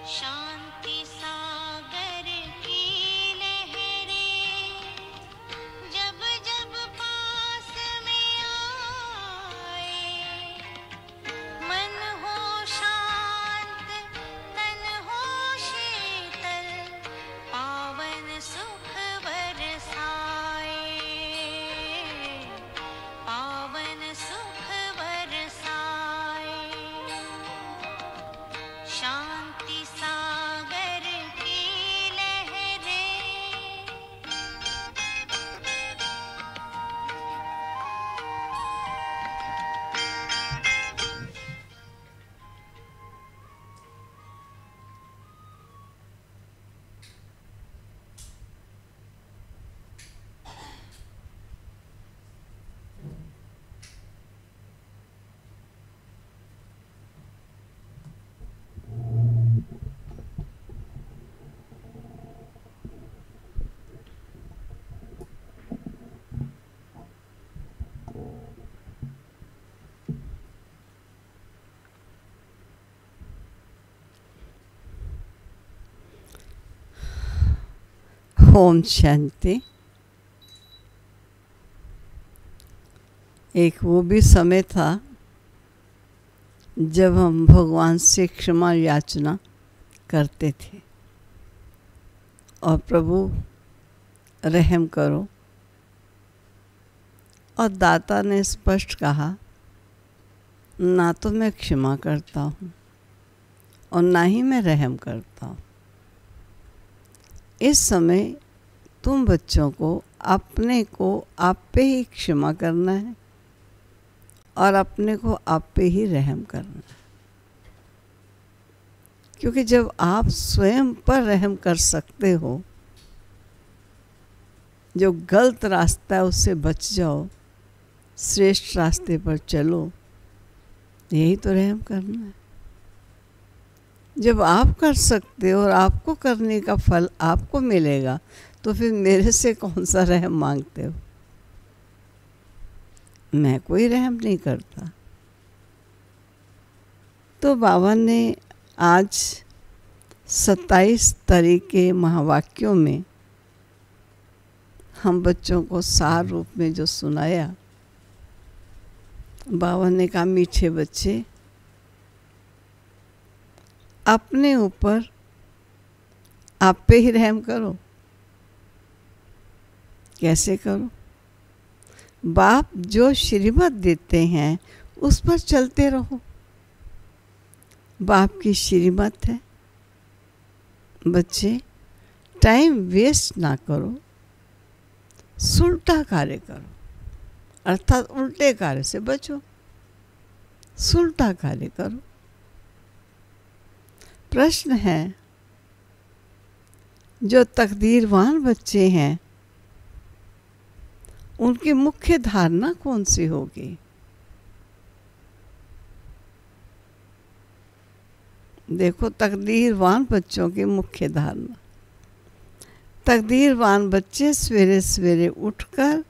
शांति सागर की लहरें जब जब पास में आए, मन हो शांत तन हो शीतल, पावन सुख बरसाए, पावन सुख बरसाए। शांति सागर की लहरें ओम शांति। एक वो भी समय था जब हम भगवान से क्षमा याचना करते थे और प्रभु रहम करो, और दाता ने स्पष्ट कहा ना तो मैं क्षमा करता हूँ और ना ही मैं रहम करता हूँ। इस समय तुम बच्चों को अपने को आप पे ही क्षमा करना है और अपने को आप पे ही रहम करना है, क्योंकि जब आप स्वयं पर रहम कर सकते हो, जो गलत रास्ता है उससे बच जाओ, श्रेष्ठ रास्ते पर चलो, यही तो रहम करना है। जब आप कर सकते हो और आपको करने का फल आपको मिलेगा, तो फिर मेरे से कौन सा रहम मांगते हो? मैं कोई रहम नहीं करता। तो बाबा ने आज 27 तरह के महावाक्यों में हम बच्चों को सार रूप में जो सुनाया, बाबा ने कहा मीठे बच्चे, अपने ऊपर आप पे ही रहम करो। कैसे करो? बाप जो श्रीमत देते हैं उस पर चलते रहो। बाप की श्रीमत है, बच्चे टाइम वेस्ट ना करो, सुलटा कार्य करो, अर्थात उल्टे कार्य से बचो, सुलटा कार्य करो। प्रश्न है, जो तकदीरवान बच्चे हैं उनकी मुख्य धारणा कौन सी होगी? देखो, तकदीरवान बच्चों की मुख्य धारणा, तकदीरवान बच्चे सवेरे सवेरे उठकर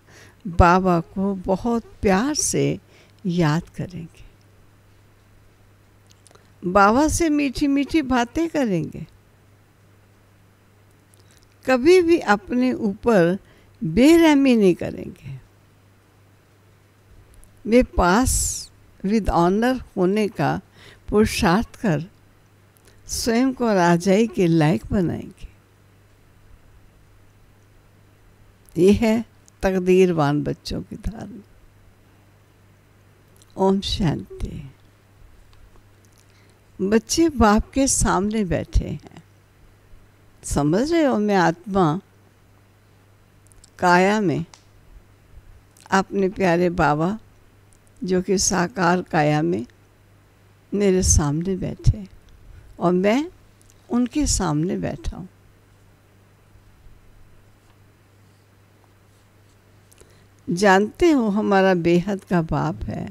बाबा को बहुत प्यार से याद करेंगे, बाबा से मीठी मीठी बातें करेंगे, कभी भी अपने ऊपर बेरहमी नहीं करेंगे। वे पास विद ऑनर होने का पुरुषार्थ कर स्वयं को राजाई के लायक बनाएंगे। ये है तकदीरवान बच्चों की धारणा। ओम शांति। बच्चे बाप के सामने बैठे हैं, समझ रहे हो? मैं आत्मा काया में अपने प्यारे बाबा जो कि साकार काया में मेरे सामने बैठे और मैं उनके सामने बैठा हूँ। जानते हो, हमारा बेहद का बाप है,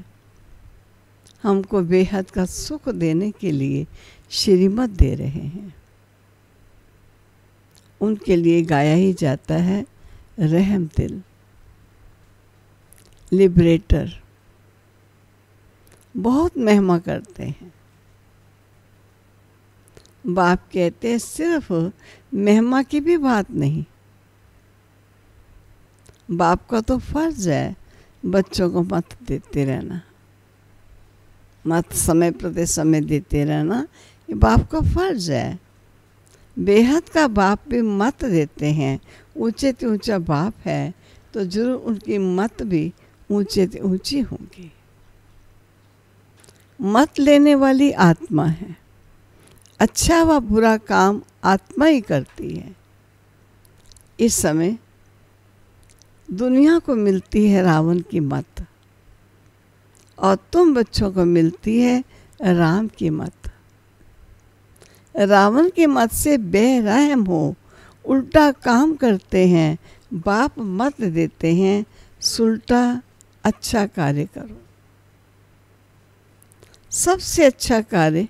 हमको बेहद का सुख देने के लिए श्रीमत दे रहे हैं। उनके लिए गाया ही जाता है रहम दिल, लिबरेटर। बहुत महिमा करते हैं। बाप कहते हैं सिर्फ महिमा की भी बात नहीं, बाप का तो फर्ज है बच्चों को मत देते रहना, मत समय प्रति समय देते रहना, ये बाप का फर्ज है। बेहद का बाप भी मत देते हैं, ऊंचे से ऊंचा बाप है तो जरूर उनकी मत भी ऊंचे से ऊंची होगी। मत लेने वाली आत्मा है, अच्छा व बुरा काम आत्मा ही करती है। इस समय दुनिया को मिलती है रावण की मत और तुम बच्चों को मिलती है राम की मत। रावण की मत से बेरहम हो, उल्टा काम करते हैं, बाप मत देते हैं, सुलटा अच्छा कार्य करो। सबसे अच्छा कार्य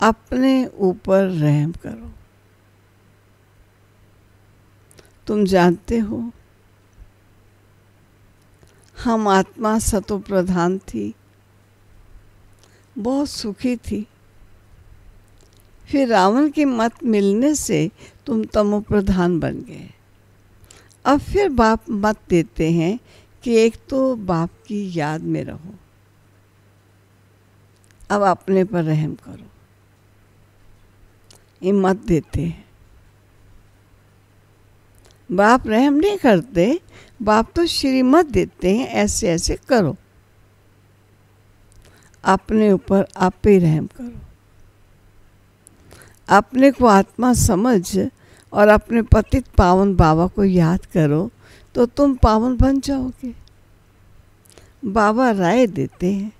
अपने ऊपर रहम करो। तुम जानते हो हम आत्मा सतो प्रधान थी, बहुत सुखी थी, फिर रावण की मत मिलने से तुम तमो प्रधान बन गए। अब फिर बाप मत देते हैं कि एक तो बाप की याद में रहो, अब अपने पर रहम करो, ये मत देते हैं। बाप रहम नहीं करते, बाप तो श्रीमत देते हैं ऐसे ऐसे करो, अपने ऊपर आप ही रहम करो। अपने को आत्मा समझ और अपने पतित पावन बाबा को याद करो तो तुम पावन बन जाओगे। बाबा राय देते हैं,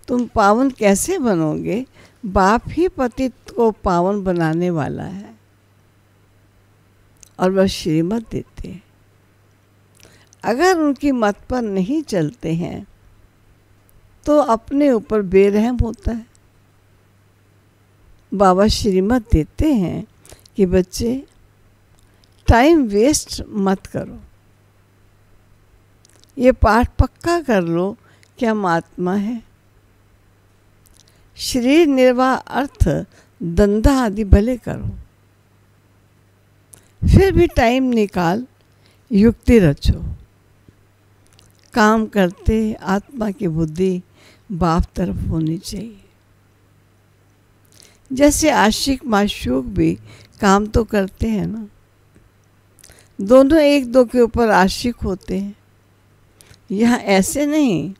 तुम पावन कैसे बनोगे? बाप ही पतित को पावन बनाने वाला है और वह श्रीमत देते हैं। अगर उनकी मत पर नहीं चलते हैं तो अपने ऊपर बेरहम होता है। बाबा श्रीमत देते हैं कि बच्चे टाइम वेस्ट मत करो, ये पाठ पक्का कर लो कि हम आत्मा है। शरीर निर्वाह अर्थ धंधा आदि भले करो, फिर भी टाइम निकाल युक्ति रचो। काम करते आत्मा की बुद्धि बाप तरफ होनी चाहिए। जैसे आशिक माशूक भी काम तो करते हैं ना, दोनों एक दो के ऊपर आशिक होते हैं। यहाँ ऐसे नहीं,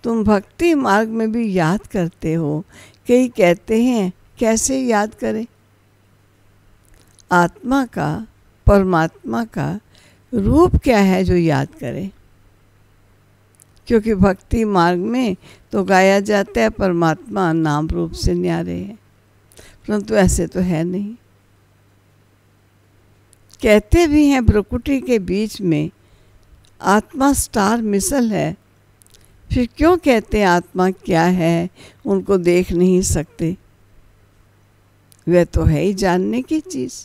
तुम भक्ति मार्ग में भी याद करते हो। कई कहते हैं कैसे याद करें? आत्मा का, परमात्मा का रूप क्या है जो याद करें? क्योंकि भक्ति मार्ग में तो गाया जाता है परमात्मा नाम रूप से न्यारे है, परंतु ऐसे तो है नहीं। कहते भी हैं प्रकृति के बीच में आत्मा स्टार मिसल है, फिर क्यों कहते हैं आत्मा क्या है, उनको देख नहीं सकते? वह तो है ही जानने की चीज़।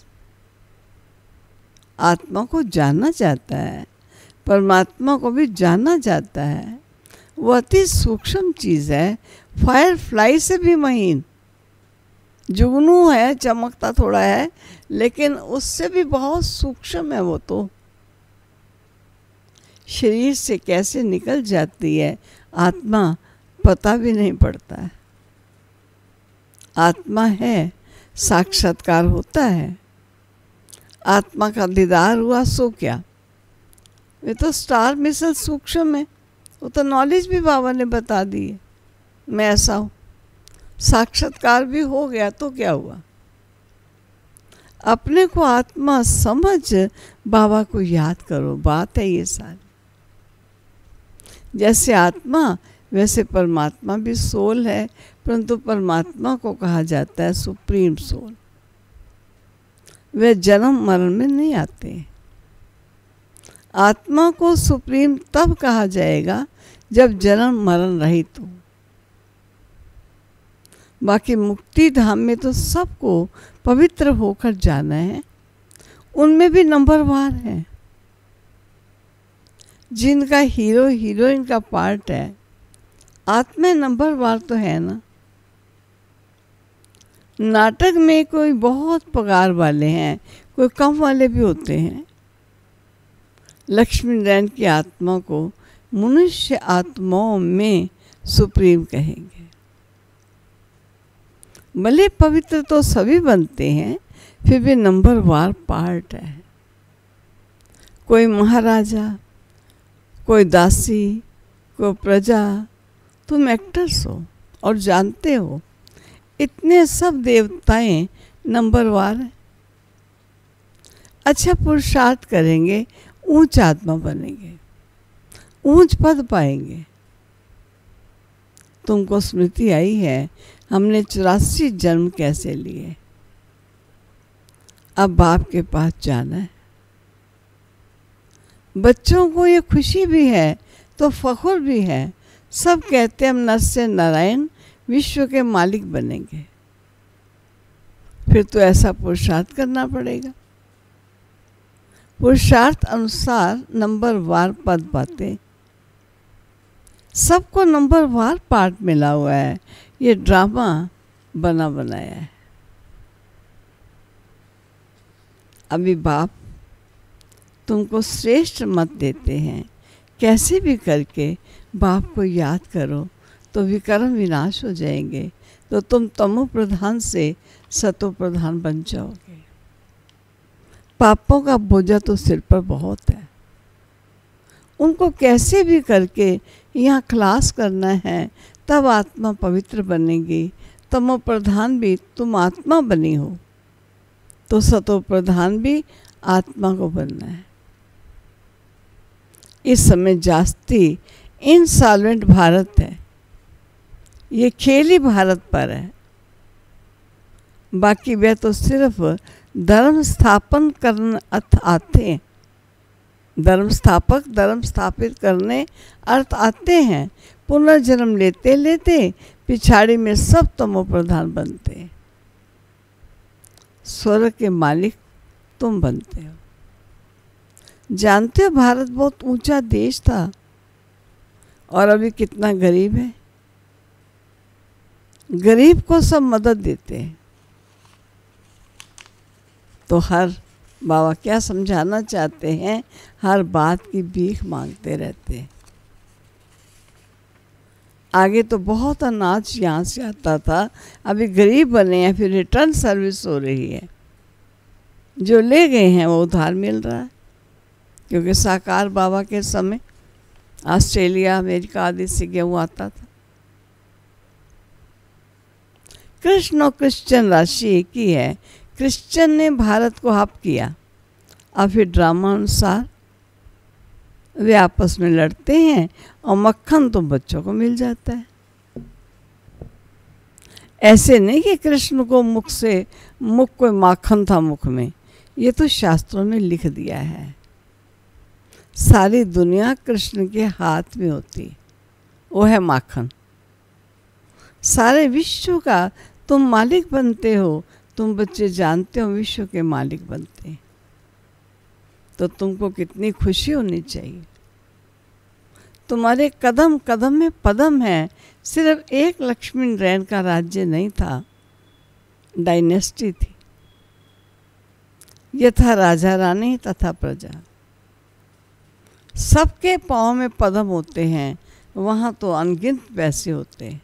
आत्मा को जाना जाता है, परमात्मा को भी जाना जाता है। वो अति सूक्ष्म चीज़ है, फायर फ्लाई से भी महीन। जुगनू है, चमकता थोड़ा है, लेकिन उससे भी बहुत सूक्ष्म है वो तो। शरीर से कैसे निकल जाती है आत्मा, पता भी नहीं पड़ता है। आत्मा है, साक्षात्कार होता है, आत्मा का दीदार हुआ सो क्या? वे तो स्टार मिसल सूक्ष्म है, वो तो नॉलेज भी बाबा ने बता दी है, मैं ऐसा हूँ। साक्षात्कार भी हो गया तो क्या हुआ? अपने को आत्मा समझ बाबा को याद करो, बात है ये सारी। जैसे आत्मा वैसे परमात्मा भी सोल है, परंतु परमात्मा को कहा जाता है सुप्रीम सोल। वे जन्म मरण में नहीं आते। आत्मा को सुप्रीम तब कहा जाएगा जब जन्म मरण रहित हो। बाकी मुक्ति धाम में तो सबको पवित्र होकर जाना है, उनमें भी नंबरवार है। जिनका हीरो हीरोइन का पार्ट है, आत्मा नंबरवार तो है ना। नाटक में कोई बहुत पगार वाले हैं, कोई कम वाले भी होते हैं। लक्ष्मी नारायण की आत्मा को मनुष्य आत्माओं में सुप्रीम कहेंगे। भले पवित्र तो सभी बनते हैं, फिर भी नंबरवार पार्ट है। कोई महाराजा, कोई दासी, कोई प्रजा, तुम एक्टर्स हो और जानते हो इतने सब देवताएं नंबरवार हैं। अच्छा पुरुषार्थ करेंगे, ऊंच आत्मा बनेंगे, ऊंच पद पाएंगे। तुमको स्मृति आई है हमने 84 जन्म कैसे लिए। अब बाप के पास जाना है। बच्चों को ये खुशी भी है तो फख्र भी है। सब कहते हैं हम नर से नारायण विश्व के मालिक बनेंगे। फिर तो ऐसा पुरुषार्थ करना पड़ेगा। पुरुषार्थ अनुसार नंबरवार पद पाते। सबको नंबरवार पार्ट मिला हुआ है। ये ड्रामा बना बनाया है। अभी बाप तुमको श्रेष्ठ मत देते हैं। कैसे भी करके बाप को याद करो तो विकर्म विनाश हो जाएंगे, तो तुम तमो प्रधान से सतो प्रधान बन जाओगे। पापों का बोझा तो सिर पर बहुत है, उनको कैसे भी करके यहाँ खलास करना है, तब आत्मा पवित्र बनेगी। तमो प्रधान भी तुम आत्मा बनी हो तो सतो प्रधान भी आत्मा को बनना है। इस समय जास्ती इनसॉल्वेंट भारत है। ये खेल ही भारत पर है। बाकी वे तो सिर्फ धर्म स्थापन करने आते हैं। धर्म स्थापक धर्म स्थापित करने अर्थ आते हैं। पुनर्जन्म लेते लेते पिछाड़ी में सब तमो प्रधान बनते हैं। स्वर्ग के मालिक तुम बनते हो। जानते हो भारत बहुत ऊंचा देश था और अभी कितना गरीब है। गरीब को सब मदद देते हैं। तो हर बाबा क्या समझाना चाहते हैं, हर बात की भीख मांगते रहते हैं। आगे तो बहुत अनाज यहाँ से आता था, अभी गरीब बने हैं, फिर रिटर्न सर्विस हो रही है। जो ले गए हैं वो उधार मिल रहा है, क्योंकि साकार बाबा के समय ऑस्ट्रेलिया अमेरिका आदि से गेहूँ आता था। कृष्ण और क्रिश्चियन राशि एक ही है। क्रिश्चियन ने भारत को हप किया, अब फिर ड्रामा अनुसार वे आपस में लड़ते हैं और मक्खन तो बच्चों को मिल जाता है। ऐसे नहीं कि कृष्ण को मुख कोई माखन था मुख में, ये तो शास्त्रों में लिख दिया है। सारी दुनिया कृष्ण के हाथ में होती, वो है माखन। सारे विश्व का तुम मालिक बनते हो। तुम बच्चे जानते हो विश्व के मालिक बनते हैं, तो तुमको कितनी खुशी होनी चाहिए। तुम्हारे कदम कदम में पदम है। सिर्फ एक लक्ष्मी नारायण का राज्य नहीं था, डायनेस्टी थी। यथा राजा रानी तथा प्रजा। सबके पाँव में पदम होते हैं। वहाँ तो अनगिनत पैसे होते हैं।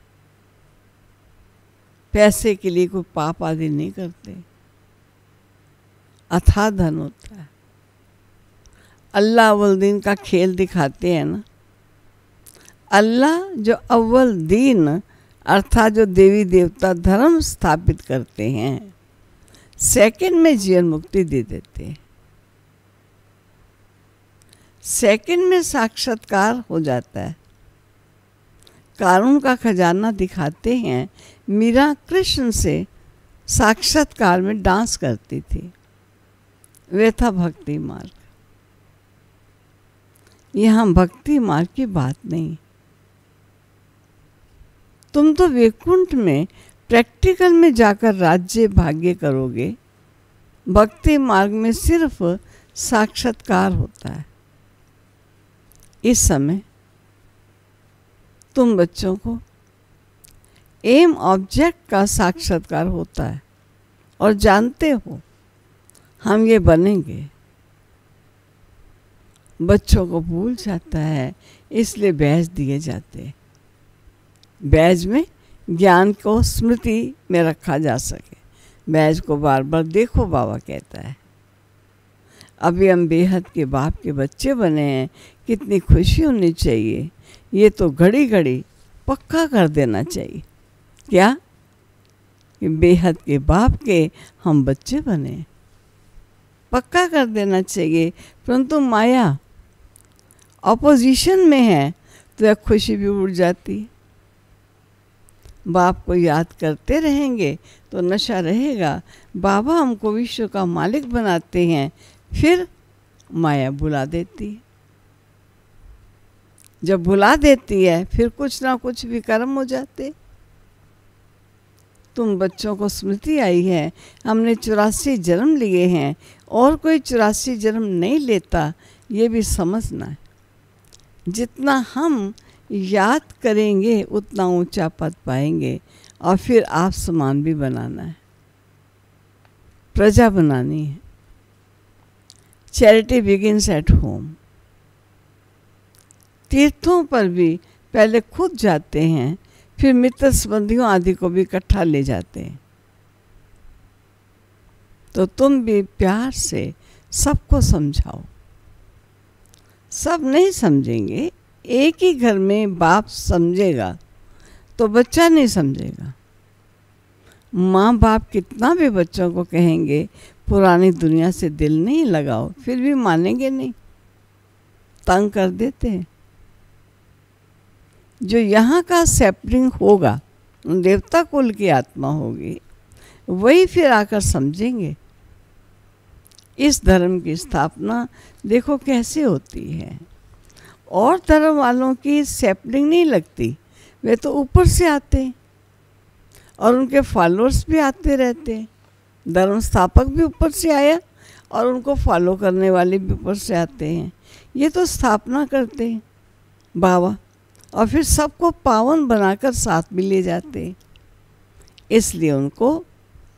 पैसे के लिए कोई पाप आदि नहीं करते। अथाह धन होता है। अल्लाह अव्वल दीन का खेल दिखाते हैं ना। अल्लाह जो अव्वल दीन अर्थात जो देवी देवता धर्म स्थापित करते हैं, सेकंड में जीवन मुक्ति दे देते हैं। सेकंड में साक्षात्कार हो जाता है। कानून का खजाना दिखाते हैं। मीरा कृष्ण से साक्षात्कार में डांस करती थी। वे था भक्ति मार्ग। यहाँ भक्ति मार्ग की बात नहीं। तुम तो वैकुंठ में प्रैक्टिकल में जाकर राज्य भाग्य करोगे। भक्ति मार्ग में सिर्फ साक्षात्कार होता है। इस समय तुम बच्चों को एम ऑब्जेक्ट का साक्षात्कार होता है और जानते हो हम ये बनेंगे। बच्चों को भूल जाता है, इसलिए बैज दिए जाते हैं। बैज में ज्ञान को स्मृति में रखा जा सके। बैज को बार बार देखो, बाबा कहता है। अभी हम बेहद के बाप के बच्चे बने हैं, कितनी खुशी होनी चाहिए। ये तो घड़ी घड़ी पक्का कर देना चाहिए। क्या कि बेहद के बाप के हम बच्चे बने, पक्का कर देना चाहिए। परंतु माया ऑपोजिशन में है तो यह खुशी भी उड़ जाती है। बाप को याद करते रहेंगे तो नशा रहेगा। बाबा हमको विश्व का मालिक बनाते हैं, फिर माया भुला देती है। जब भुला देती है फिर कुछ ना कुछ विकर्म हो जाते। तुम बच्चों को स्मृति आई है, हमने 84 जन्म लिए हैं और कोई 84 जन्म नहीं लेता, ये भी समझना है। जितना हम याद करेंगे उतना ऊंचा पद पाएंगे और फिर आप समान भी बनाना है, प्रजा बनानी है। Charity begins at home. तीर्थों पर भी पहले खुद जाते हैं, फिर मित्र संबंधियों आदि को भी इकट्ठा ले जाते हैं। तो तुम भी प्यार से सबको समझाओ। सब नहीं समझेंगे। एक ही घर में बाप समझेगा तो बच्चा नहीं समझेगा। माँ बाप कितना भी बच्चों को कहेंगे पुरानी दुनिया से दिल नहीं लगाओ, फिर भी मानेंगे नहीं, तंग कर देते हैं। जो यहाँ का सैपलिंग होगा, देवता कुल की आत्मा होगी, वही फिर आकर समझेंगे। इस धर्म की स्थापना देखो कैसे होती है। और धर्म वालों की सैपलिंग नहीं लगती, वे तो ऊपर से आते हैं और उनके फॉलोअर्स भी आते रहते हैं। धर्म स्थापक भी ऊपर से आया और उनको फॉलो करने वाले भी ऊपर से आते हैं। ये तो स्थापना करते हैं बाबा और फिर सबको पावन बनाकर साथ भी ले जाते हैं। इसलिए उनको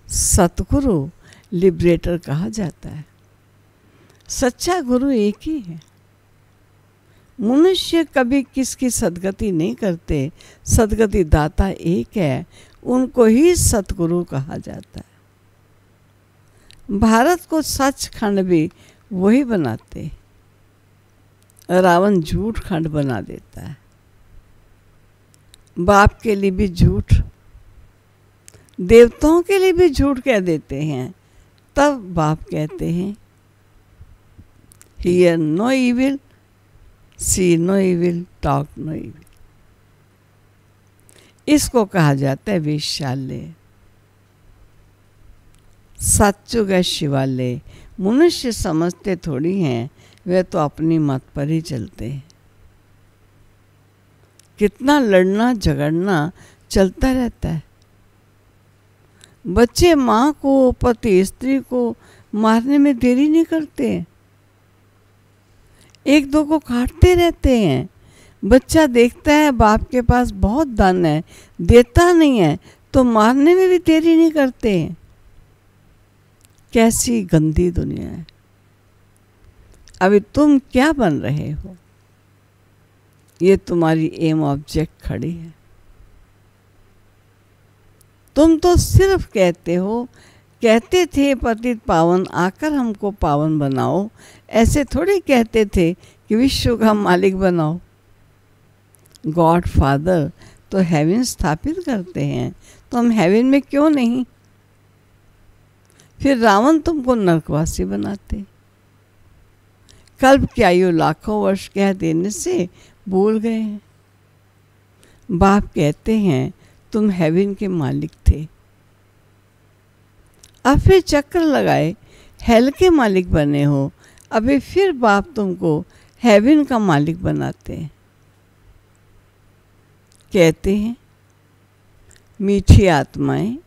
सतगुरु, लिबरेटर कहा जाता है। सच्चा गुरु एक ही है। मनुष्य कभी किसकी सदगति नहीं करते, सदगति दाता एक है, उनको ही सतगुरु कहा जाता है। भारत को सचखंड भी वही बनाते, रावण झूठ खंड बना देता है। बाप के लिए भी झूठ, देवताओं के लिए भी झूठ कह देते हैं। तब बाप कहते हैं hear no evil, see no evil, talk no evil. इसको कहा जाता है वेश्यालय, सत्युग शिवालय। मनुष्य समझते थोड़ी हैं, वे तो अपनी मत पर ही चलते हैं। कितना लड़ना झगड़ना चलता रहता है। बच्चे माँ को, पति स्त्री को मारने में देरी नहीं करते, एक दो को काटते रहते हैं। बच्चा देखता है बाप के पास बहुत धन है, देता नहीं है, तो मारने में भी देरी नहीं करते हैं। कैसी गंदी दुनिया है। अभी तुम क्या बन रहे हो, ये तुम्हारी एम ऑब्जेक्ट खड़ी है। तुम तो सिर्फ कहते हो, कहते थे पतित पावन आकर हमको पावन बनाओ, ऐसे थोड़ी कहते थे कि विश्व का मालिक बनाओ। गॉड फादर तो हेवन स्थापित करते हैं, तो हम हेवन में क्यों नहीं। फिर रावण तुमको नरकवासी बनाते। कल्प की आयु लाखों वर्ष कह देने से भूल गए हैं। बाप कहते हैं तुम हेवन के मालिक थे, अब फिर चक्कर लगाए हेल के मालिक बने हो। अभी फिर बाप तुमको हेवन का मालिक बनाते हैं। कहते हैं मीठी आत्माएं,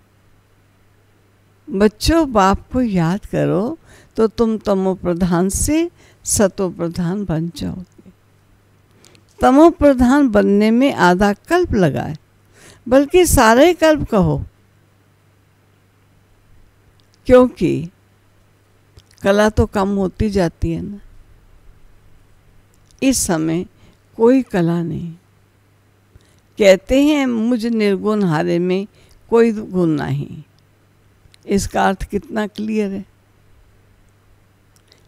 बच्चों बाप को याद करो तो तुम तमो प्रधान से सतो प्रधान बन जाओगे। तमो प्रधान बनने में आधा कल्प लगा है, बल्कि सारा ही कल्प कहो, क्योंकि कला तो कम होती जाती है ना। इस समय कोई कला नहीं। कहते हैं मुझ निर्गुण हारे में कोई गुण नहीं। इसका अर्थ कितना क्लियर है।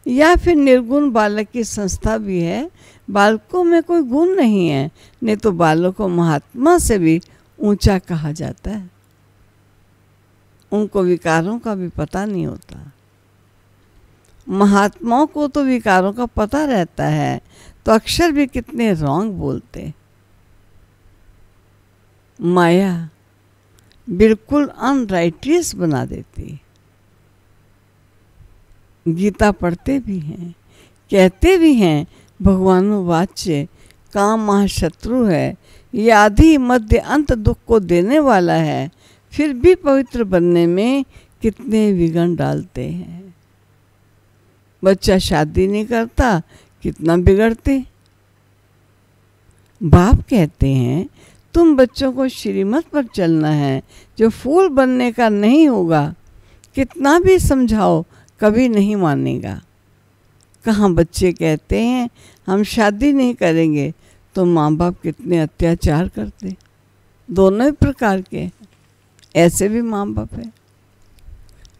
या फिर निर्गुण बालक की संस्था भी है, बालकों में कोई गुण नहीं है, नहीं तो बालक को महात्मा से भी ऊंचा कहा जाता है। उनको विकारों का भी पता नहीं होता। महात्माओं को तो विकारों का पता रहता है, तो अक्षर भी कितने रॉन्ग बोलते। माया बिल्कुल अनराइटियस बना देती। गीता पढ़ते भी हैं, कहते भी हैं भगवानुवाच्य काम महाशत्रु है, ये आदि मध्य अंत दुख को देने वाला है, फिर भी पवित्र बनने में कितने विघ्न डालते हैं। बच्चा शादी नहीं करता, कितना बिगड़ते। बाप कहते हैं तुम बच्चों को श्रीमत पर चलना है, जो फूल बनने का नहीं होगा, कितना भी समझाओ कभी नहीं मानेगा। कहाँ बच्चे कहते हैं हम शादी नहीं करेंगे, तो माँ बाप कितने अत्याचार करते। दोनों ही प्रकार के, ऐसे भी माँ बाप है।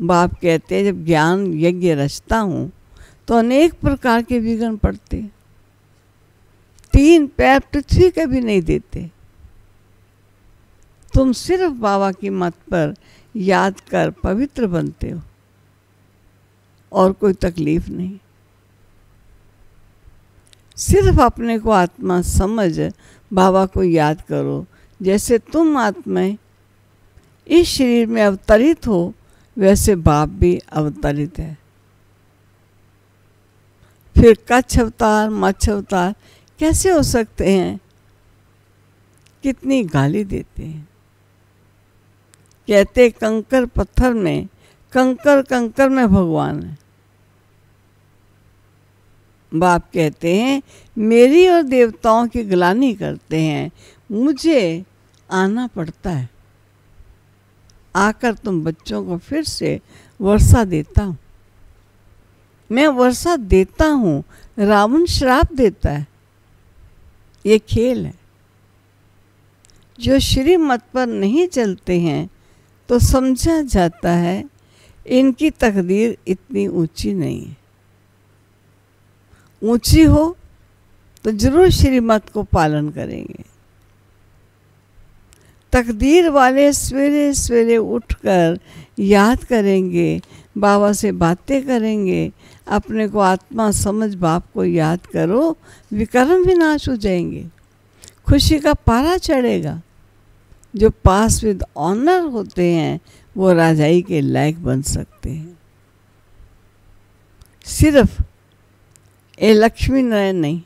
बाप कहते हैं जब ज्ञान यज्ञ रचता हूँ तो अनेक प्रकार के विघ्न पड़ते। 3 पैर पृथ्वी के भी नहीं देते। तुम सिर्फ बाबा की मत पर याद कर पवित्र बनते हो, और कोई तकलीफ नहीं। सिर्फ अपने को आत्मा समझ बाबा को याद करो। जैसे तुम आत्माएं इस शरीर में अवतरित हो, वैसे बाप भी अवतरित है। फिर कच्छ अवतार मच्छ अवतार कैसे हो सकते हैं? कितनी गाली देते हैं। कहते कंकर पत्थर में, कंकर कंकर में भगवान है। बाप कहते हैं मेरी और देवताओं की ग्लानि करते हैं, मुझे आना पड़ता है। आकर तुम बच्चों को फिर से वर्षा देता हूँ। मैं वर्षा देता हूँ, रावण श्राप देता है। ये खेल है। जो श्रीमत पर नहीं चलते हैं तो समझा जाता है इनकी तकदीर इतनी ऊंची नहीं है। ऊंची हो तो जरूर श्रीमत को पालन करेंगे। तकदीर वाले सवेरे सवेरे उठकर याद करेंगे, बाबा से बातें करेंगे, अपने को आत्मा समझ बाप को याद करो, विकर्म विनाश हो जाएंगे, खुशी का पारा चढ़ेगा। जो पास विद ऑनर होते हैं वो राजाई के लायक बन सकते हैं। सिर्फ ये लक्ष्मी नारायण नहीं,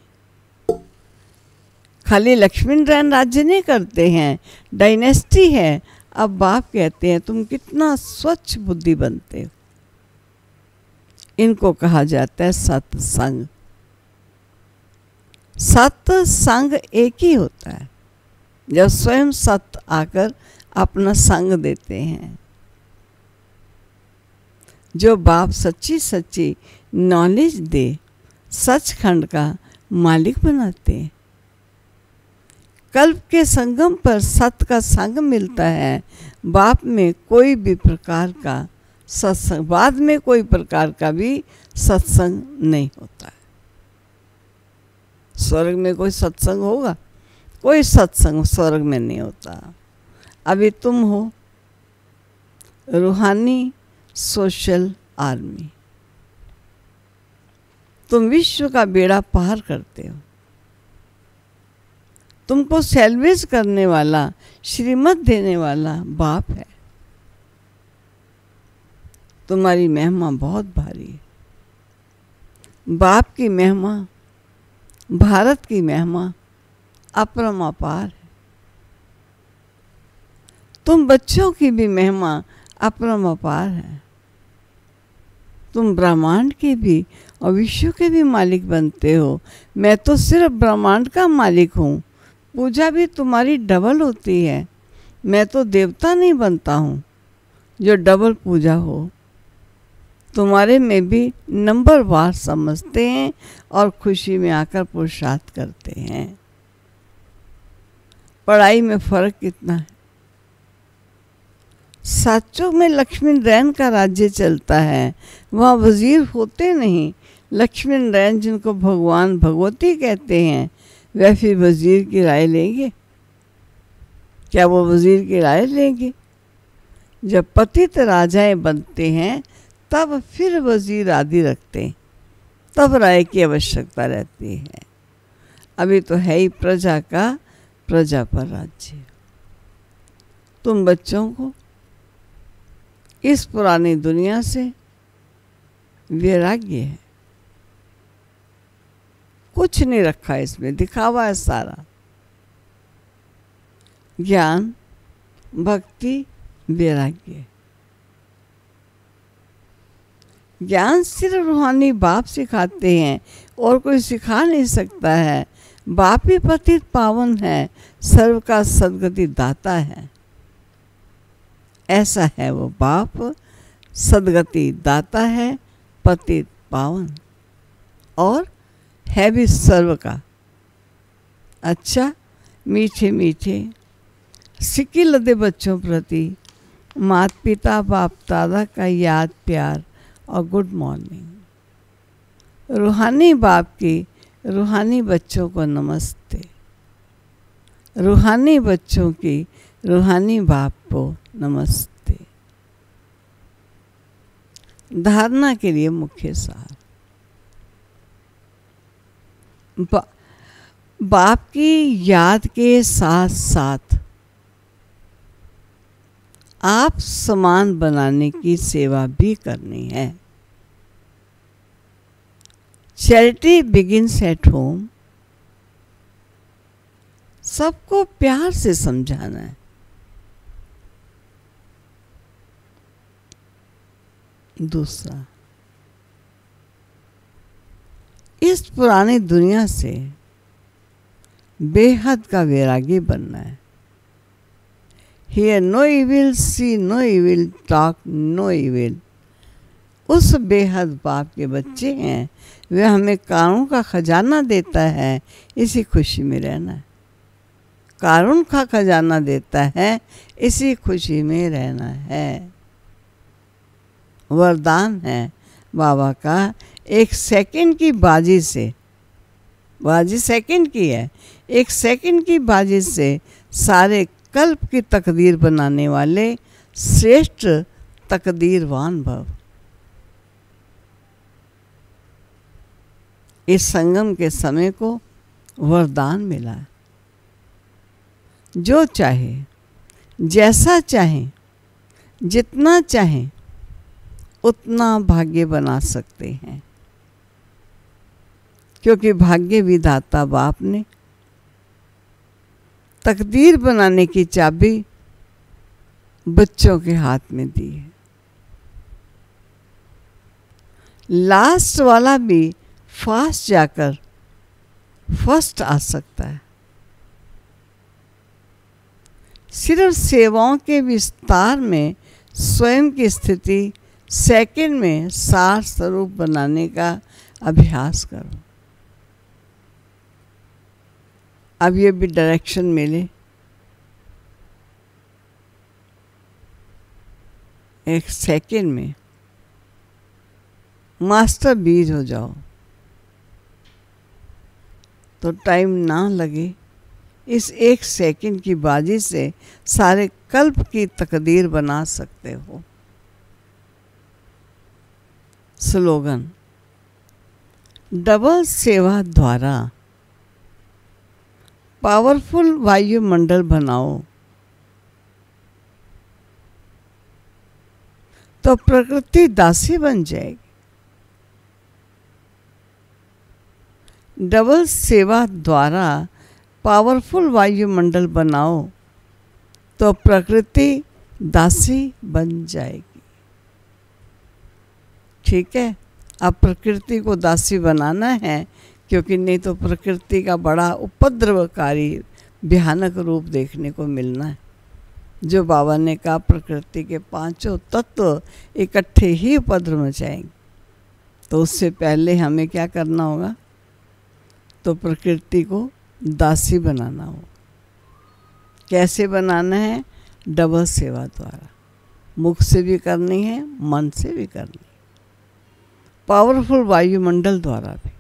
खाली लक्ष्मी नारायण राज्य नहीं करते हैं, डायनेस्टी है। अब बाप कहते हैं तुम कितना स्वच्छ बुद्धि बनते हो। इनको कहा जाता है सत्संग। सत्संग एक ही होता है जब स्वयं सत्य आकर अपना संग देते हैं। जो बाप सच्ची सच्ची नॉलेज दे, सचखंड का मालिक बनाते हैं। कल्प के संगम पर सत्य का संग मिलता है। बाप में कोई भी प्रकार का सत्संग, बाद में कोई प्रकार का भी सत्संग नहीं होता है। स्वर्ग में कोई सत्संग होगा? कोई सत्संग स्वर्ग में नहीं होता। अभी तुम हो रूहानी सोशल आर्मी, तुम विश्व का बेड़ा पार करते हो। तुमको सैल्वेज करने वाला, श्रीमत देने वाला बाप है। तुम्हारी महिमा बहुत भारी है। बाप की महिमा, भारत की महिमा अपरमापार है। तुम बच्चों की भी महिमा अपरमापार है। तुम ब्रह्मांड के भी और विश्व के भी मालिक बनते हो। मैं तो सिर्फ ब्रह्मांड का मालिक हूँ। पूजा भी तुम्हारी डबल होती है। मैं तो देवता नहीं बनता हूँ जो डबल पूजा हो। तुम्हारे में भी नंबरवार समझते हैं और खुशी में आकर पुरुषार्थ करते हैं। पढ़ाई में फर्क कितना है। साचों में लक्ष्मी नारायण का राज्य चलता है, वहाँ वजीर होते नहीं। लक्ष्मी नारायण जिनको भगवान भगवती कहते हैं, वह फिर वजीर की राय लेंगे? क्या वो वजीर की राय लेंगे? जब पतित राजाएं बनते हैं तब फिर वजीर आदि रखते हैं, तब राय की आवश्यकता रहती है। अभी तो है ही प्रजा का प्रजा पर राज्य। तुम बच्चों को इस पुरानी दुनिया से वैराग्य है, कुछ नहीं रखा इसमें, दिखावा है सारा। ज्ञान, भक्ति, वैराग्य। ज्ञान सिर्फ रूहानी बाप सिखाते हैं और कोई सिखा नहीं सकता है। बाप ही पतित पावन है, सर्व का सद्गति दाता है। ऐसा है वो बाप, सद्गति दाता है, पतित पावन, और है भी सर्व का। अच्छा, मीठे मीठे सिक्के लदे बच्चों प्रति माता पिता बाप दादा का याद प्यार और गुड मॉर्निंग। रूहानी बाप की रूहानी बच्चों को नमस्ते। रूहानी बच्चों की रूहानी बाप को नमस्ते। धारणा के लिए मुख्य सार। बाप की याद के साथ साथ आप समान बनाने की सेवा भी करनी है। Charity begins at home. सबको प्यार से समझाना है। दूसरा, इस पुरानी दुनिया से बेहद का वैरागी बनना है। Hear no evil, see no evil, talk no evil। उस बेहद बाप के बच्चे हैं, वे हमें कानून का खजाना देता है, इसी खुशी में रहना है। कानून का खजाना देता है, इसी खुशी में रहना है। वरदान है बाबा का। एक सेकंड की बाजी से, बाजी सेकंड की है, एक सेकंड की बाजी से सारे कल्प की तकदीर बनाने वाले श्रेष्ठ तकदीरवान भव। इस संगम के समय को वरदान मिला। जो चाहे, जैसा चाहे, जितना चाहे उतना भाग्य बना सकते हैं, क्योंकि भाग्य विधाता बाप ने तकदीर बनाने की चाबी बच्चों के हाथ में दी है। लास्ट वाला भी फास्ट जाकर फर्स्ट आ सकता है। सिर्फ सेवाओं के विस्तार में स्वयं की स्थिति सेकंड में सार स्वरूप बनाने का अभ्यास करो। अब ये भी डायरेक्शन मिले। एक सेकंड में मास्टर बीज हो जाओ तो टाइम ना लगे। इस एक सेकंड की बाजी से सारे कल्प की तकदीर बना सकते हो। स्लोगन, डबल सेवा द्वारा पावरफुल वायुमंडल बनाओ तो प्रकृति दासी बन जाएगी। डबल सेवा द्वारा पावरफुल वायुमंडल बनाओ तो प्रकृति दासी बन जाएगी। ठीक है, अब प्रकृति को दासी बनाना है, क्योंकि नहीं तो प्रकृति का बड़ा उपद्रवकारी भयानक रूप देखने को मिलना है। जो बाबा ने कहा प्रकृति के पांचों तत्व इकट्ठे ही उपद्रव मचाएंगे, तो उससे पहले हमें क्या करना होगा? तो प्रकृति को दासी बनाना होगा। कैसे बनाना है? डबल सेवा द्वारा। मुख से भी करनी है, मन से भी करनी है, पावरफुल वायुमंडल द्वारा भी।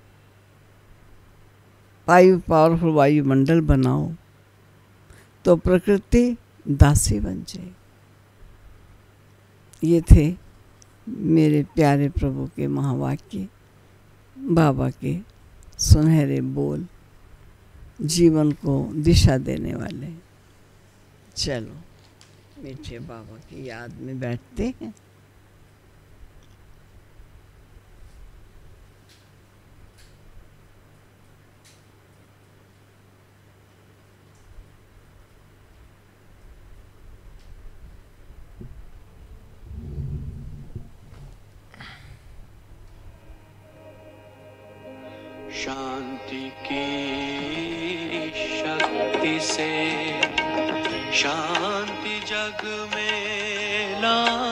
पावरफुल वायुमंडल बनाओ तो प्रकृति दासी बन जाए। ये थे मेरे प्यारे प्रभु के महावाक्य, बाबा के सुनहरे बोल, जीवन को दिशा देने वाले। चलो मीठे बाबा की याद में बैठते हैं। शांति की शक्ति से शांति जग में ला